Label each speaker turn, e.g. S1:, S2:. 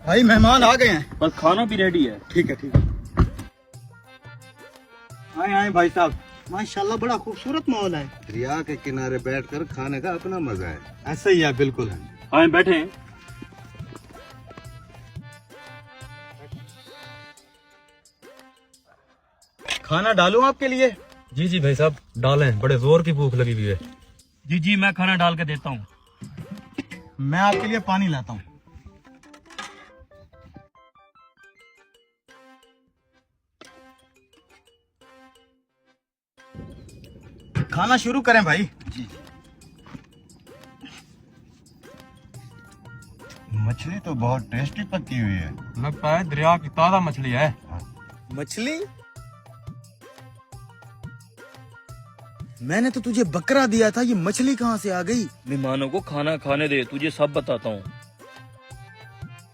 S1: भाई मेहमान आ गए हैं।
S2: बस खाना भी रेडी है।
S1: ठीक है ठीक है। आए आए भाई साहब, माशाल्लाह बड़ा खूबसूरत माहौल है।
S3: दरिया के किनारे बैठकर खाने का अपना मजा है।
S1: ऐसा ही है, बिल्कुल है।
S2: आए बैठे।
S1: खाना डालूं आपके लिए?
S4: जी जी भाई साहब डालें, बड़े जोर की भूख लगी हुई है।
S2: जी जी मैं खाना डाल के देता हूँ।
S1: मैं आपके लिए पानी लाता हूँ। खाना शुरू करें भाई।
S3: जी। मछली तो बहुत टेस्टी पकी हुई है।
S4: लगता है दरिया की ताजा मछली है।
S1: मछली? मैंने तो तुझे बकरा दिया था, ये मछली कहाँ से आ गई?
S2: मेहमानों को खाना खाने दे, तुझे सब बताता हूँ।